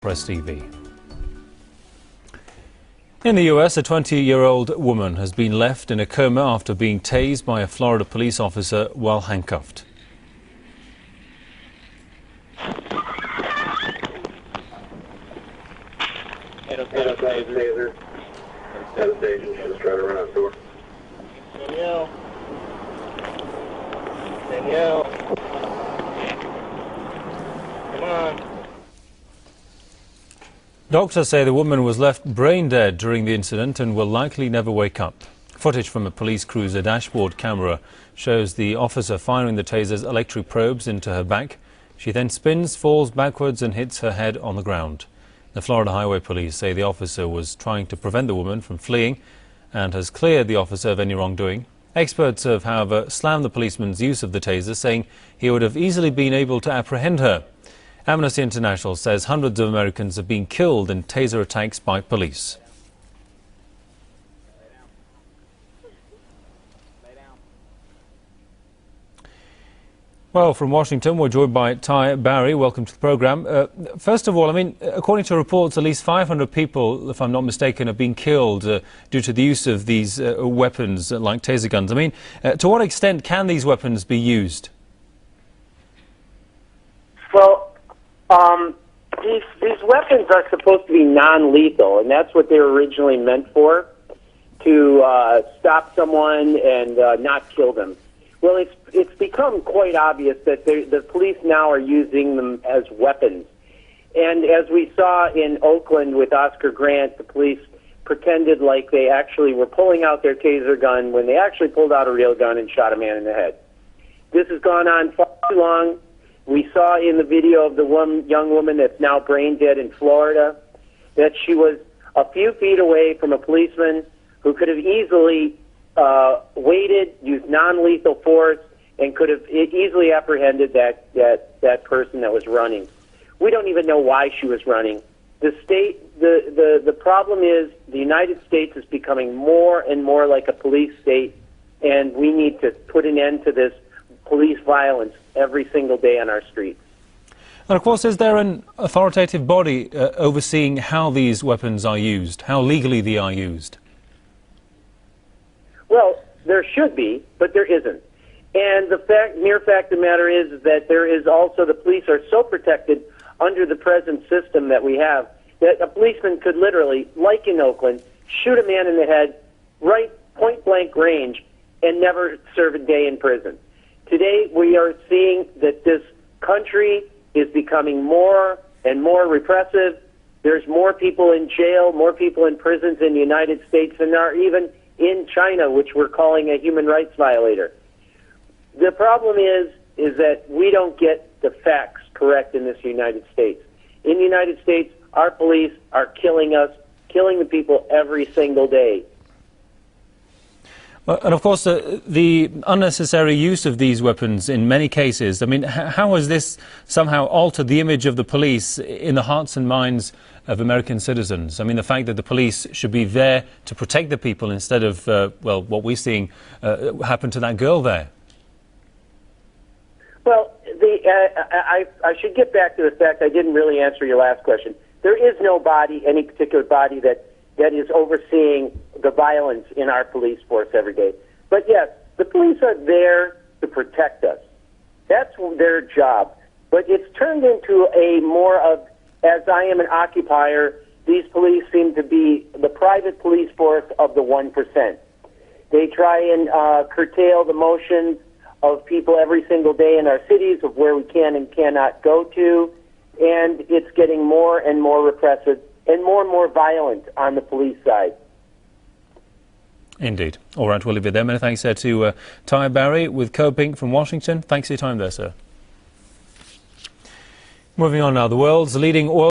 Press TV. In the US, a 20-year-old woman has been left in a coma after being tased by a Florida police officer while handcuffed. Taser. Hesitation, just try to run out the door. Danielle. Come on. Doctors say the woman was left brain dead during the incident and will likely never wake up. Footage from a police cruiser dashboard camera shows the officer firing the taser's electric probes into her back. She then spins, falls backwards and hits her head on the ground. The Florida Highway Police say the officer was trying to prevent the woman from fleeing and has cleared the officer of any wrongdoing. Experts have, however, slammed the policeman's use of the taser, saying he would have easily been able to apprehend her. Amnesty International says hundreds of Americans have been killed in taser attacks by police. Well, from Washington, we're joined by Ty Barry. Welcome to the program. First of all, according to reports, at least 500 people, if I'm not mistaken, have been killed due to the use of these weapons like taser guns. To what extent can these weapons be used? Well, these weapons are supposed to be non-lethal, and that's what they were originally meant for, to stop someone and not kill them. Well, it's become quite obvious that the police now are using them as weapons. And as we saw in Oakland with Oscar Grant, the police pretended like they actually were pulling out their taser gun when they actually pulled out a real gun and shot a man in the head. This has gone on far too long. We saw in the video of the young woman that's now brain dead in Florida that she was a few feet away from a policeman who could have easily waited, used non-lethal force, and could have easily apprehended that person that was running. We don't even know why she was running. The problem is the United States is becoming more and more like a police state, and we need to put an end to this police violence every single day on our streets. And of course, is there an authoritative body overseeing how these weapons are used, how legally they are used? Well, there should be, but there isn't. And the mere fact of the matter is that there is also, the police are so protected under the present system that we have, that a policeman could literally, like in Oakland, shoot a man in the head, right point-blank range, and never serve a day in prison. Today, we are seeing that this country is becoming more and more repressive. There's more people in jail, more people in prisons in the United States than there are even in China, which we're calling a human rights violator. The problem is that we don't get the facts correct in this United States. In the United States, our police are killing us, killing the people every single day. And of course, the unnecessary use of these weapons in many cases, how has this somehow altered the image of the police in the hearts and minds of American citizens? The fact that the police should be there to protect the people instead of, what we're seeing happen to that girl there. Well, I should get back to the fact I didn't really answer your last question. There is no body, any particular body that is overseeing the violence in our police force every day. But yes, the police are there to protect us. That's their job. But it's turned into a more of, as I am an occupier, these police seem to be the private police force of the 1%. They try and curtail the motions of people every single day in our cities of where we can and cannot go to, and it's getting more and more repressive and more violent on the police side. Indeed. All right, we'll leave it there. Many thanks to Ty Barry with Coping from Washington. Thanks for your time there, sir. Moving on now, the world's leading oil